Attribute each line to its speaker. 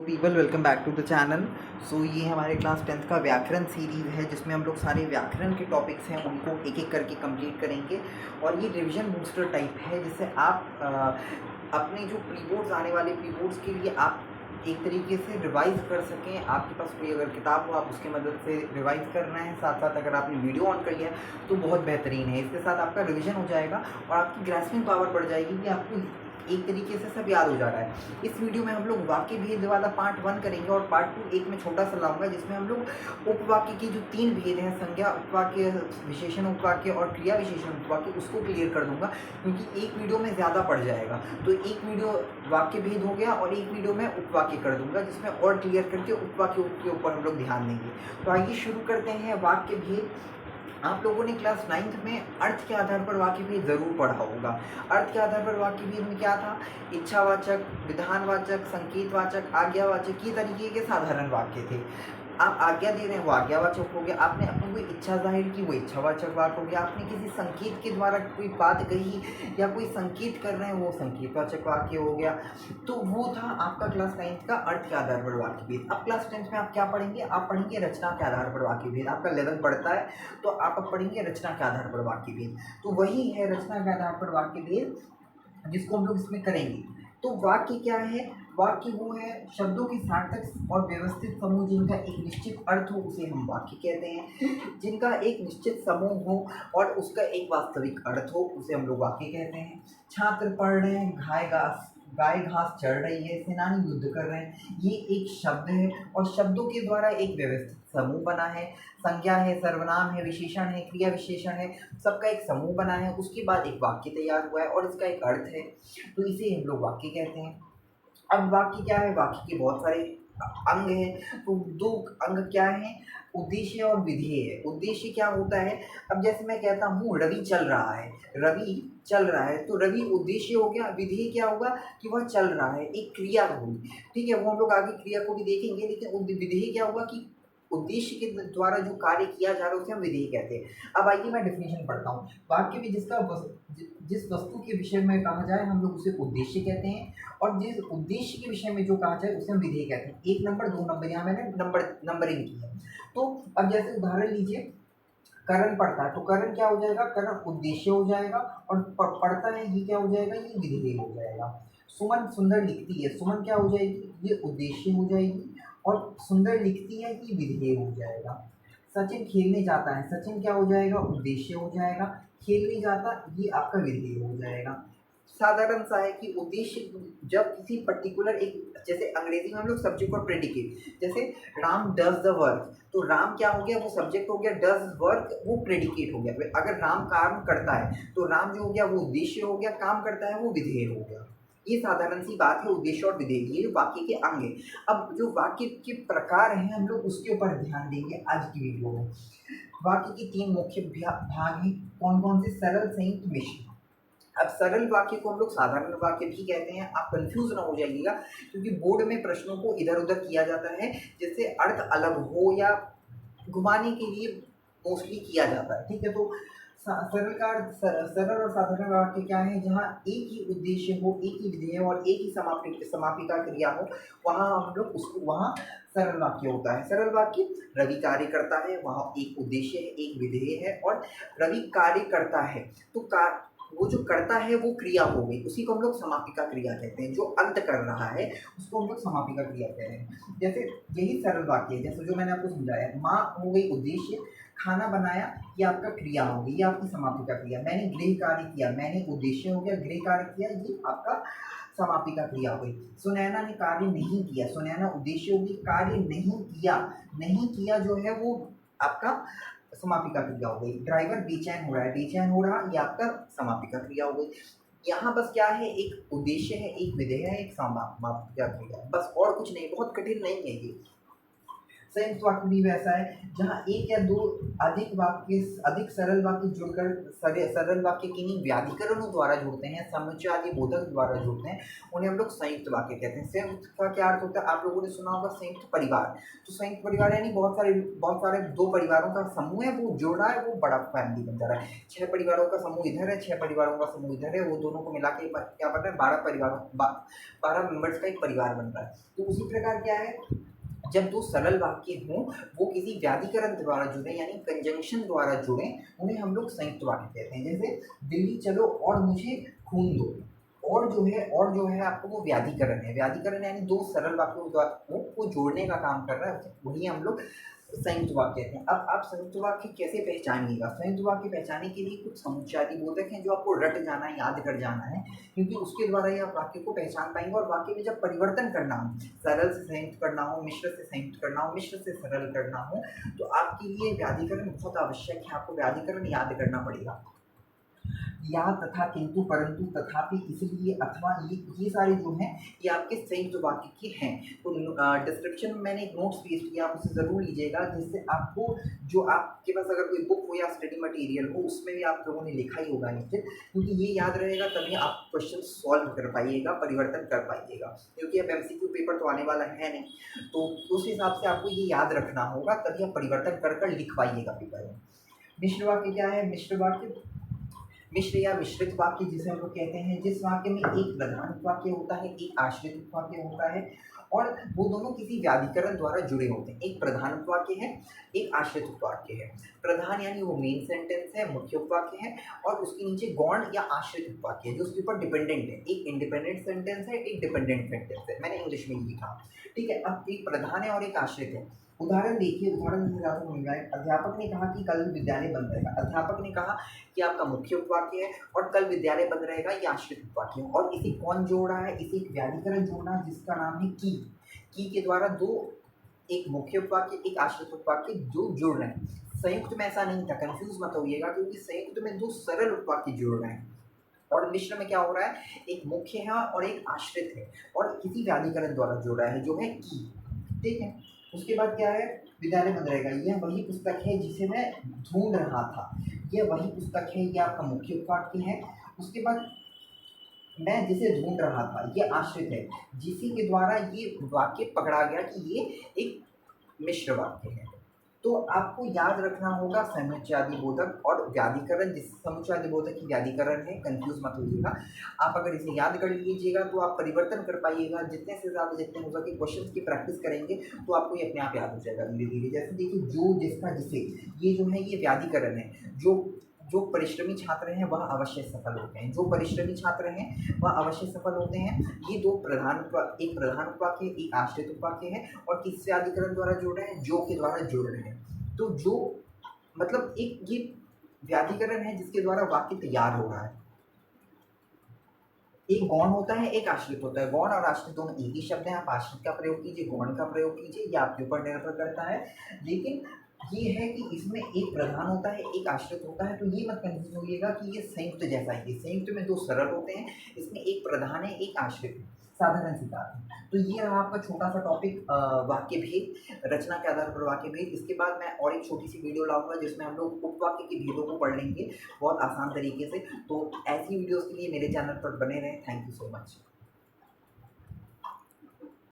Speaker 1: People welcome back to the channel. So ये हमारे class 10th का व्याकरण सीरीज़ है जिसमें हम लोग सारे व्याकरण के टॉपिक्स हैं उनको एक एक करके कंप्लीट करेंगे। और ये रिवीजन बूस्टर टाइप है जिससे आप अपने जो प्री बोर्ड्स आने वाले प्री बोर्ड्स के लिए आप एक तरीके से रिवाइज़ कर सकें। आपके पास कोई अगर किताब हो आप उसकी मदद से रिवाइज़ करना है, साथ साथ अगर आपने वीडियो ऑन कर लिया है तो बहुत बेहतरीन है। इसके साथ आपका रिवीजन हो जाएगा और आपकी ग्रास्पिंग पावर बढ़ जाएगी कि आपको एक तरीके से सब याद हो जा रहा है। इस वीडियो में हम लोग वाक्य भेद वाला पार्ट 1 करेंगे और पार्ट 2 एक में छोटा सा लाऊंगा जिसमें हम लोग उपवाक्य के जो 3 भेद हैं, संज्ञा उपवाक्य, विशेषण उपवाक्य और क्रिया विशेषण उपवाक्य, उसको क्लियर कर दूंगा क्योंकि एक वीडियो में ज़्यादा पड़ जाएगा। तो एक वीडियो वाक्य भेद हो गया और एक वीडियो में उपवाक्य कर दूंगा जिसमें और क्लियर करके उपवाक्य के ऊपर हम लोग ध्यान देंगे। तो आइए शुरू करते हैं वाक्य भेद। आप लोगों ने क्लास 9th में अर्थ के आधार पर वाक्य भेद ज़रूर पढ़ा होगा। अर्थ के आधार पर वाक्य भेद में क्या था? इच्छावाचक, विधानवाचक, संकेतवाचक, आज्ञावाचक, ये तरीके के साधारण वाक्य थे। आप आज्ञा दे रहे हैं वो आज्ञावाचक हो गया, आपने अपनी कोई इच्छा जाहिर की वो इच्छावाचक वाक्य हो गया, आपने किसी संकेत के द्वारा कोई बात कही या कोई संकेत कर रहे हैं वो संकेतवाचक वाक्य हो गया। तो वो था आपका क्लास 9th का अर्थ के आधार पर वाक्य भेद। अब क्लास 10th में आप क्या पढ़ेंगे? आप पढ़ेंगे रचना के आधार पर वाक्य भेद। आपका लेवल बढ़ता है तो आप अब पढ़ेंगे रचना के आधार पर वाक्य भेद। तो वही है रचना के आधार पर वाक्य भेद जिसको हम लोग इसमें करेंगे। तो वाक्य क्या है? वाक्य वो है शब्दों के सार्थक और व्यवस्थित समूह जिनका एक निश्चित अर्थ हो उसे हम वाक्य कहते हैं। जिनका एक निश्चित समूह हो और उसका एक वास्तविक अर्थ हो उसे हम लोग वाक्य कहते हैं। छात्र पढ़ रहे हैं, गाय घास चढ़ रही है, सेनानी युद्ध कर रहे हैं, ये एक शब्द है और शब्दों के द्वारा एक व्यवस्थित समूह बना है। संज्ञा है, सर्वनाम है, विशेषण है, क्रिया विशेषण है, सबका एक समूह बना है। उसके बाद एक वाक्य तैयार हुआ है और इसका एक अर्थ है, तो इसे हम लोग वाक्य कहते हैं। अब वाक्य क्या है? वाक्य के बहुत सारे अंग हैं। तो 2 अंग क्या हैं? उद्देश्य और विधेय है। उद्देश्य क्या होता है? अब जैसे मैं कहता हूँ रवि चल रहा है, रवि चल रहा है, तो रवि उद्देश्य हो गया। विधेय क्या होगा? कि वह चल रहा है, एक क्रिया होगी। ठीक है, वो हम लोग आगे क्रिया को भी देखेंगे, लेकिन विधेय क्या होगा कि उद्देश्य के द्वारा जो कार्य किया जा रहा है उसे हम विधेय कहते हैं। अब आइए मैं डेफिनेशन पढ़ता हूँ। वाक्य में जिस वस्तु के विषय में कहा जाए हम लोग उसे उद्देश्य कहते हैं और जिस उद्देश्य के विषय में जो कहा जाए उसे हम विधेय कहते हैं। 1 नंबर 2 नंबर, यहाँ मैंने नंबरिंग की है। तो अब जैसे उदाहरण लीजिए, करण पढ़ता है तो करण क्या हो जाएगा? करण उद्देश्य हो जाएगा और पढ़ता है ये क्या हो जाएगा? ये विधेय हो जाएगा। सुमन सुंदर लिखती है, सुमन क्या हो जाएगी? ये उद्देश्य हो जाएगी और सुंदर लिखती है ये विधेय हो जाएगा। सचिन खेलने जाता है, सचिन क्या हो जाएगा? उद्देश्य हो जाएगा। खेलने जाता ये आपका विधेय हो जाएगा। साधारण सा है कि उद्देश्य जब किसी पर्टिकुलर एक, जैसे अंग्रेजी में हम लोग सब्जेक्ट और प्रेडिकेट, जैसे राम डज द वर्क, तो राम क्या हो गया? वो सब्जेक्ट हो गया, डज वर्क वो प्रेडिकेट हो गया। अगर राम काम करता है तो राम जो हो गया वो उद्देश्य हो गया, काम करता है वो विधेय हो गया। ये साधारण सी बात है, उद्देश्य और विधेय, ये वाक्य के अंग है। अब जो वाक्य के प्रकार हैं हम लोग उसके ऊपर ध्यान देंगे आज की वीडियो में। वाक्य के 3 मुख्य भाग हैं। कौन कौन से? सरल, संयुक्त, मिश्र। अब सरल वाक्य को हम लोग साधारण वाक्य भी कहते हैं। आप कंफ्यूज ना हो जाइएगा क्योंकि बोर्ड में प्रश्नों को इधर उधर किया जाता है जिससे अर्थ अलग हो या घुमाने के लिए मोस्टली किया जाता है। ठीक है, तो सरल और साधारण वाक्य क्या है? जहाँ एक ही उद्देश्य हो, एक ही विधेय हो और एक ही समापिका क्रिया हो, वहाँ हम लोग उसको वहाँ सरल वाक्य होता है। सरल वाक्य रवि कार्य करता है, वहाँ एक उद्देश्य है, एक विधेय है और रवि कार्य करता है, तो वो जो करता है वो क्रिया हो गई, उसी को हम लोग समापिका क्रिया कहते हैं। जो अंत कर रहा है उसको हम लोग समापिका क्रिया कहते हैं। जैसे यही सरल वाक्य है, जैसे जो मैंने आपको समझाया, माँ हो गई उद्देश्य, खाना बनाया ये आपका क्रिया हो गई, ये आपकी समापिका क्रिया। मैंने गृह कार्य किया, मैंने उद्देश्य हो गया, गृह कार्य किया, ये आपका समापिका क्रिया हो गई। सुनैना ने कार्य नहीं किया, सुनैना उद्देश्य होगी, कार्य नहीं किया, नहीं किया जो है वो आपका समापिका क्रिया हो गई। ड्राइवर बेचैन हो रहा है, बेचैन हो रहा, ये आपका समापिका क्रिया हो गई। यहाँ बस क्या है? एक उद्देश्य है, एक विधेय है, एक समापिका क्रिया, बस और कुछ नहीं, बहुत कठिन नहीं है ये। संयुक्त वाक्य भी वैसा है जहाँ एक या दो अधिक सरल वाक्य जुड़कर सरल वाक्य किन्हीं व्याधिकरणों द्वारा जुड़ते हैं, समुच्चय आदि बोधक द्वारा जुड़ते हैं, उन्हें हम लोग संयुक्त वाक्य कहते हैं। संयुक्त का क्या अर्थ होता है, आप लोगों ने सुना होगा संयुक्त परिवार। तो संयुक्त परिवार यानी बहुत सारे दो परिवारों का समूह है, वो जुड़ रहा है, वो बड़ा फैमिली बन जा रहा है। 6 परिवारों का समूह इधर है, 6 परिवारों का समूह इधर है, वो दोनों को मिला के क्या बन रहा है, 12 मेंबर्स का एक परिवार बन रहा है। तो उसी प्रकार क्या है, जब दो सरल वाक्य हों, वो किसी व्याधिकरण द्वारा जुड़े यानी कंजंक्शन द्वारा जुड़े, उन्हें हम लोग संयुक्त वाक्य कहते हैं। जैसे दिल्ली चलो और मुझे खून दो, और जो है आपको वो व्याधिकरण है। व्याधिकरण यानी दो सरल वाक्यों को जोड़ने का काम कर रहा है, वही हम लोग संयुक्त वाक्य कहते हैं। अब आप संयुक्त वाक्य कैसे पहचानिएगा, संयुक्त वाक्य पहचानने के लिए कुछ समुच्चयादि बोधक हैं जो आपको रट जाना है, याद कर जाना है, क्योंकि उसके द्वारा ही आप वाक्य को पहचान पाएंगे। और वाक्य में जब परिवर्तन करना हो, सरल से संयुक्त करना हो, मिश्र से संयुक्त करना हो, मिश्र से सरल करना हो, तो आपके लिए व्याधिकरण बहुत आवश्यक है, आपको व्याधिकरण याद करना पड़ेगा। या, तथा, किंतु, परंतु, तथापि, इसलिए, अथवा, ये सारे जो हैं ये आपके संयुक्त वाक्य के हैं। तो डिस्क्रिप्शन में मैंने एक नोट्स पेस्ट किया, आप उसे ज़रूर लीजिएगा, जिससे आपको जो आपके पास अगर कोई बुक हो या स्टडी मटेरियल हो, उसमें भी आप लोगों ने लिखा ही होगा नीचे, क्योंकि ये याद रहेगा तभी आप क्वेश्चन सॉल्व कर पाइएगा, परिवर्तन कर पाइएगा। क्योंकि अब MCQ पेपर तो आने वाला है नहीं, तो उस हिसाब से आपको ये याद रखना होगा, तभी आप परिवर्तन कर लिख पाइएगा पेपर में। मिश्र वाक्य क्या है, मिश्र वाक्य मिश्र या मिश्रित वाक्य जिसे हम लोग कहते हैं, जिस वाक्य में एक प्रधान वाक्य होता है, एक आश्रित वाक्य होता है, और वो दोनों किसी व्याधिकरण द्वारा जुड़े होते हैं। एक प्रधान वाक्य है, एक आश्रित वाक्य है। प्रधान यानी वो मेन सेंटेंस है, मुख्य वाक्य है, और उसके नीचे गौण या आश्रित वाक्य है जो उसके ऊपर डिपेंडेंट है। एक इंडिपेंडेंट सेंटेंस है, एक डिपेंडेंट सेंटेंस है, मैंने इंग्लिश में लिखा, ठीक है। अब एक प्रधान है और एक आश्रित है। उदाहरण देखिए, उदाहरण जैसे आपको मिल जाए, अध्यापक ने कहा कि कल विद्यालय बंद रहेगा। अध्यापक ने कहा कि आपका मुख्य उपवाक्य है, और कल विद्यालय बंद रहेगा, ये आश्रित उपवाक्य है। और इसे कौन जोड़ रहा है, इसे एक व्याधिकरण जोड़ रहा है जिसका नाम है की के द्वारा दो, एक मुख्य उपवाक्य, एक आश्रित उपवाक्य जो जुड़ रहे हैं। संयुक्त में ऐसा नहीं था, कंफ्यूज मत होइएगा, क्योंकि संयुक्त में दो सरल उपवाक्य जुड़ रहे हैं, और मिश्र में क्या हो रहा है, एक मुख्य है और एक आश्रित है, और किसी व्याधिकरण द्वारा जुड़ रहा है जो है की, ठीक है। उसके बाद क्या है, विद्यालय बंद रहेगा, यह वही पुस्तक है जिसे मैं ढूंढ रहा था, यह वही पुस्तक है, ये आपका मुख्य वाक्य है। उसके बाद मैं जिसे ढूंढ रहा था, ये आश्रित है, जिसी के द्वारा ये वाक्य पकड़ा गया कि ये एक मिश्र वाक्य है। तो आपको याद रखना होगा समुच्चयादि बोधक और व्याधिकरण, जिस समुच्चयादि बोधक की व्याधिकरण है, कंफ्यूज मत होइएगा। आप अगर इसे याद कर लीजिएगा तो आप परिवर्तन कर पाइएगा। जितने से ज़्यादा जितने हो सके क्वेश्चंस की प्रैक्टिस करेंगे तो आपको ये अपने आप याद हो जाएगा धीरे धीरे। जैसे देखिए, जो, जिसका, जिसे, ये जो है ये व्याधिकरण है। जो परिश्रमी छात्र हैं वह अवश्य सफल होते हैं, जो परिश्रमी छात्र हैं वह अवश्य सफल होते हैं। ये दो एक प्रधान उपवाक्य, एक आश्रित उपवाक्य है, और किससे अधिकरण द्वारा जुड़ रहे हैं, जो के द्वारा जुड़ रहे हैं। तो जो मतलब एक ये व्याधिकरण है जिसके द्वारा वाक्य तैयार हो रहा है। एक गौण होता है, एक आश्रित होता है। गौण और आश्रित दोनों एक ही शब्द हैं, आप आश्रित का प्रयोग कीजिए, गौण का प्रयोग कीजिए, ये आपके ऊपर निर्भर करता है। लेकिन ये है कि इसमें एक प्रधान होता है, एक आश्रित होता है, तो ये मत कंफ्यूज होइएगा कि ये संयुक्त जैसा है। ये संयुक्त में दो सरल होते हैं, इसमें एक प्रधान है, एक आश्रित है, साधारण सी बात है। तो ये रहा आपका छोटा सा टॉपिक, वाक्य भेद, रचना के आधार पर वाक्य भेद। इसके बाद मैं और एक छोटी सी वीडियो लाऊंगा जिसमें हम लोग उपवाक्य के भेदों को पढ़ लेंगे बहुत आसान तरीके से। तो ऐसी वीडियोस के लिए मेरे चैनल पर बने रहें। Thank you so much.